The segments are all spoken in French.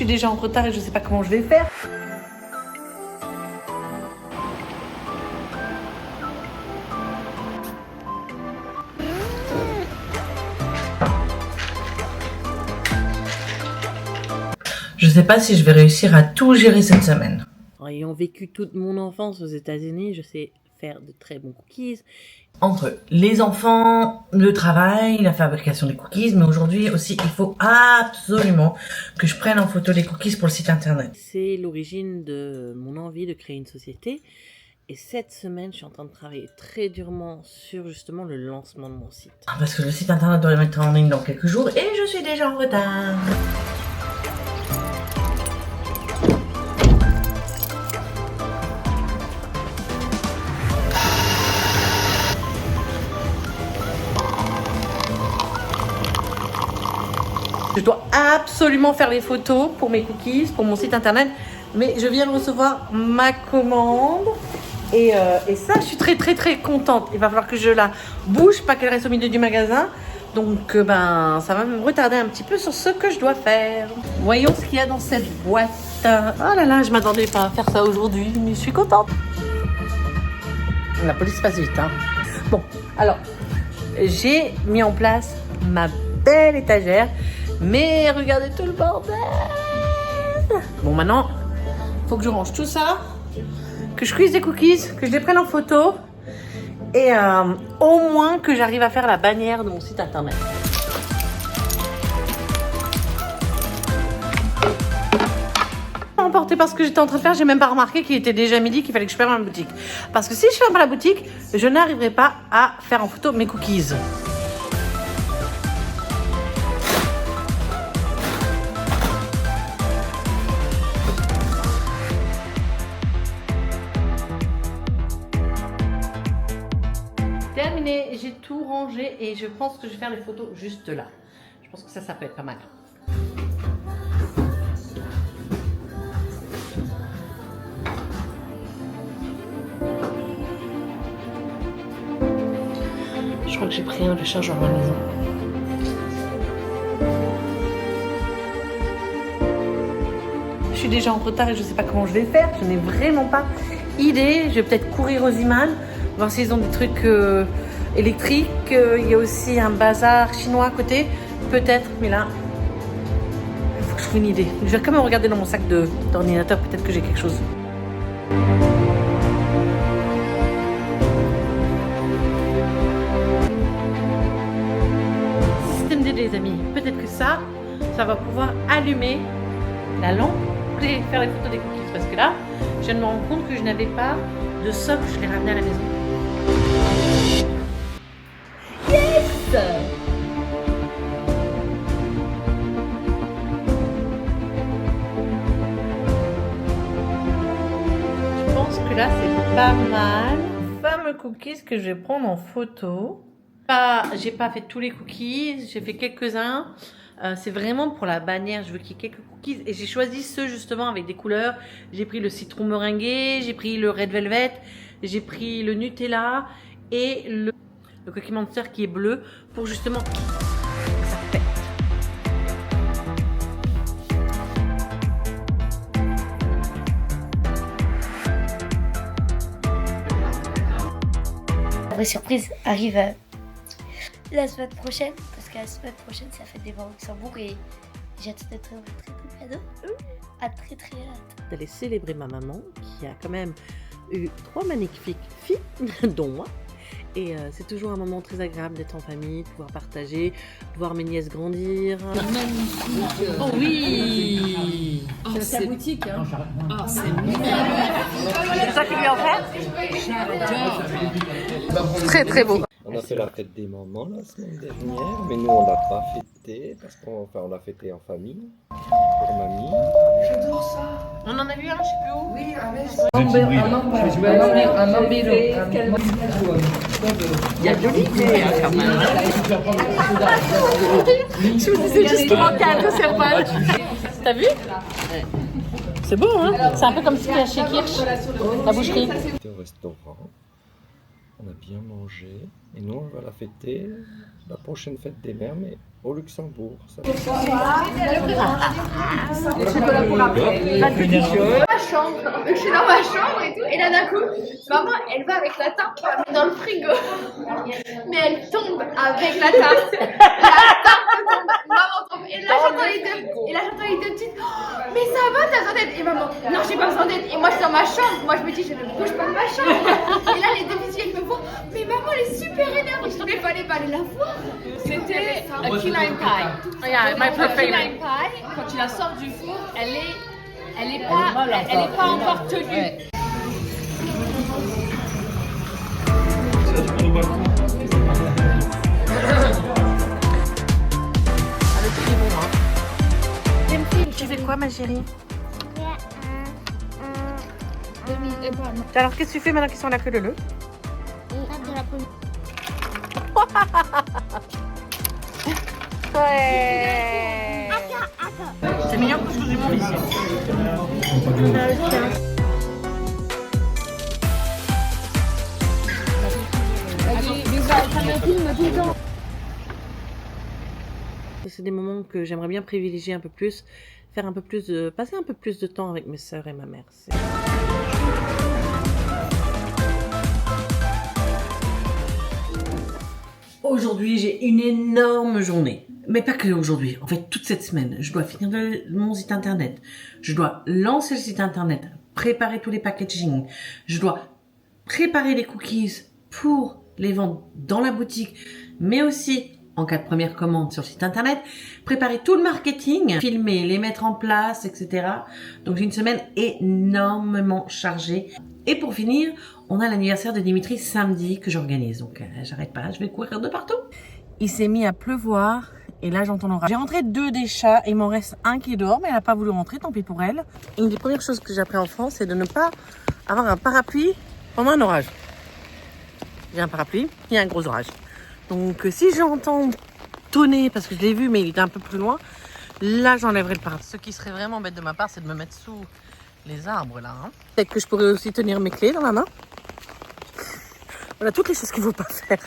suis déjà en retard et je sais pas comment je vais faire. Je sais pas si je vais réussir à tout gérer cette semaine. Ayant vécu toute mon enfance aux États-Unis, je sais faire de très bons cookies. Entre les enfants, le travail, la fabrication des cookies, mais aujourd'hui aussi, il faut absolument que je prenne en photo les cookies pour le site internet. C'est l'origine de mon envie de créer une société. Et cette semaine, je suis en train de travailler très durement sur justement le lancement de mon site. Parce que le site internet doit le mettre en ligne dans quelques jours et je suis déjà en retard. Je dois absolument faire les photos pour mes cookies, pour mon site internet. Mais je viens de recevoir ma commande. Et ça, je suis très contente. Il va falloir que je la bouge, pas qu'elle reste au milieu du magasin. Donc, ça va me retarder un petit peu sur ce que je dois faire. Voyons ce qu'il y a dans cette boîte. Oh là là, je m'attendais pas à faire ça aujourd'hui, mais je suis contente. La police passe vite, hein. Bon, alors, j'ai mis en place ma belle étagère. Mais regardez tout le bordel. Bon, maintenant, faut que je range tout ça, que je cuise des cookies, que je les prenne en photo et au moins que j'arrive à faire la bannière de mon site internet. Emporté par ce que j'étais en train de faire, j'ai même pas remarqué qu'il était déjà midi, qu'il fallait que je ferme la boutique. Parce que si je ferme la boutique, je n'arriverai pas à faire en photo mes cookies. Terminé, j'ai tout rangé et je pense que je vais faire les photos juste là. Je pense que ça peut être pas mal. Je crois que j'ai pris le chargeur à la maison. Je suis déjà en retard et je sais pas comment je vais faire. Je n'ai vraiment pas idée. Je vais peut-être courir aux Iman, voir s'ils ont des trucs électriques. Il y a aussi un bazar chinois à côté. Peut-être, mais là, il faut que je trouve une idée. Je vais quand même regarder dans mon sac d'ordinateur. Peut-être que j'ai quelque chose. Système D, les amis. Peut-être que ça va pouvoir allumer la lampe pour faire les photos des cookies. Parce que là, je viens de me rendre compte que je n'avais pas de socle. Je l'ai ramené à la maison. Yes! Je pense que là, c'est pas mal. Fameux cookies que je vais prendre en photo. J'ai pas fait tous les cookies, j'ai fait quelques-uns. C'est vraiment pour la bannière, je veux qu'il y ait quelques cookies. Et j'ai choisi ceux justement avec des couleurs. J'ai pris le citron meringué, j'ai pris le red velvet, j'ai pris le Nutella et le Cookie Monster qui est bleu pour justement que ça pète. La vraie surprise arrive la semaine prochaine, parce que la semaine prochaine, ça fait des au Luxembourg et j'ai hâte d'être très cadeau. Très hâte. D'aller célébrer ma maman qui a quand même eu 3 magnifiques filles, dont moi. Et c'est toujours un moment très agréable d'être en famille, de pouvoir partager, de voir mes nièces grandir. Magnifique. Oh oui, c'est ta boutique, hein. Ah, c'est C'est ça qui lui en fait. Très beau. On a fait la fête des mamans la semaine dernière, mais nous on l'a pas fêté parce qu'on l'a fêté en famille pour mamie. J'adore ça. On en a vu un, je sais plus où. Oui, avec il y a de l'idée quand même. Je vous disais juste qu'il manquait un céréales. T'as vu? C'est beau, hein? C'est un peu comme ce qu'il y a chez Kirsch, la boucherie. On était au restaurant, on a bien mangé et nous on va la fêter la prochaine fête des mères, mais Au Luxembourg. Ça. Ma chambre, je suis dans ma chambre et tout, et là d'un coup, maman elle va avec la tarte dans le frigo, mais elle tombe avec la tarte, maman tombe, et là j'entends les deux petites, oh, mais ça va, t'as besoin d'aide? Et maman, non j'ai pas besoin d'aide, et moi je suis dans ma chambre, moi je me dis je ne bouge pas de ma chambre, et là les deux petites elles me voient, mais maman elle est super énervée, je dis mais fallait pas aller la voir. C'était un key lime pie. Yeah, my Key lime pie, quand tu la sors du four, elle est pas encore tenue. Tu fais quoi, ma chérie? Alors, qu'est-ce que tu fais maintenant qu'ils sont là que le le? Ouais. C'est meilleur que ce que j'ai mangé ici. C'est des moments que j'aimerais bien privilégier un peu plus, faire un peu plus de, passer un peu plus de temps avec mes sœurs et ma mère. Aujourd'hui, j'ai une énorme journée. Mais pas que aujourd'hui, en fait toute cette semaine. Je dois finir mon site internet. Je dois lancer le site internet, préparer tous les packaging. Je dois préparer les cookies pour les vendre dans la boutique, mais aussi en cas de première commande sur le site internet. Préparer tout le marketing, filmer, les mettre en place, etc. Donc j'ai une semaine énormément chargée. Et pour finir, on a l'anniversaire de Dimitri samedi que j'organise. Donc j'arrête pas, je vais courir de partout. Il s'est mis à pleuvoir et là j'entends l'orage. J'ai rentré 2 des chats, il m'en reste un qui dort, mais elle n'a pas voulu rentrer, tant pis pour elle. Une des premières choses que j'ai appris en France, c'est de ne pas avoir un parapluie pendant un orage. J'ai un parapluie, il y a un gros orage. Donc si j'entends tonner, parce que je l'ai vu mais il était un peu plus loin, là j'enlèverai le parapluie. Ce qui serait vraiment bête de ma part, c'est de me mettre sous les arbres là. Hein. Peut-être que je pourrais aussi tenir mes clés dans la main. Voilà toutes les choses qu'il ne faut pas faire.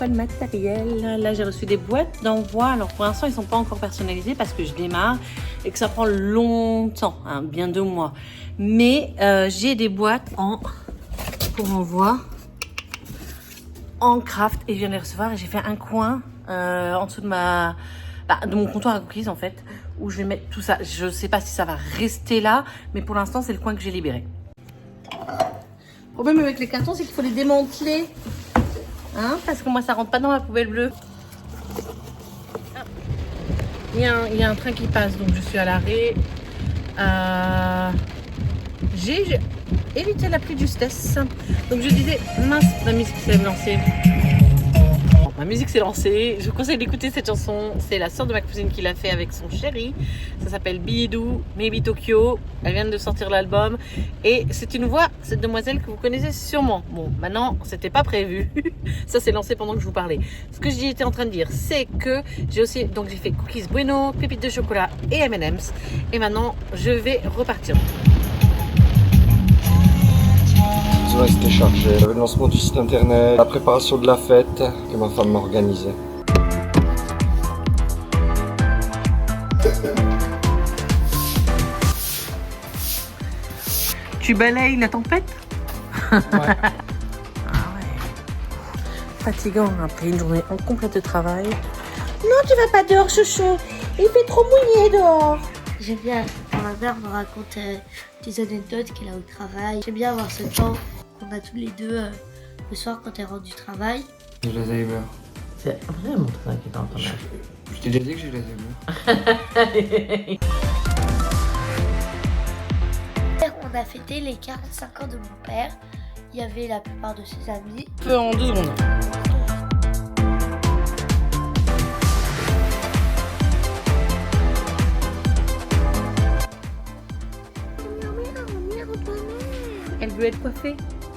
Le matériel, là j'ai reçu des boîtes d'envoi. Alors pour l'instant ils sont pas encore personnalisés parce que je démarre et que ça prend longtemps, hein, bien 2 mois, mais j'ai des boîtes pour envoi en craft et je viens de les recevoir et j'ai fait un coin en dessous de de mon comptoir à cookies en fait, où je vais mettre tout ça. Je sais pas si ça va rester là, mais pour l'instant c'est le coin que j'ai libéré. Le problème avec les cartons, c'est qu'il faut les démanteler. Hein, parce que moi ça rentre pas dans ma poubelle bleue. Il y a un train qui passe, donc je suis à l'arrêt. J'ai évité la pluie de justesse. Donc je disais, mince, ma musique s'est lancée. Bon, ma musique s'est lancée. Je vous conseille d'écouter cette chanson. C'est la sœur de ma cousine qui l'a fait avec son chéri. Ça s'appelle Bidou, Maybe Tokyo. Elle vient de sortir l'album. Et c'est une voix, cette demoiselle que vous connaissez sûrement. Bon, maintenant, c'était pas prévu. Ça s'est lancé pendant que je vous parlais. Ce que j'étais en train de dire, c'est que j'ai fait cookies bueno, pépites de chocolat et M&M's. Et maintenant, je vais repartir. Tout restait chargé. Il y avait le lancement du site internet, la préparation de la fête que ma femme m'organisait. Tu balayes la tempête? Ouais. Ah ouais. Fatigant après une journée complète de travail. Non, tu vas pas dehors, chouchou. Il fait trop mouillé dehors. J'aime bien quand ma mère me raconte des anecdotes qu'elle a au travail. J'aime bien avoir ce temps qu'on a tous les deux le soir quand elle rentre du travail. J'ai les Alzheimer. C'est vraiment très inquiétant ton âge. Je t'ai déjà dit que j'ai les Alzheimer. On a fêté les 45 ans de mon père. Il y avait la plupart de ses amis. En 2 secondes. Elle veut être coiffée.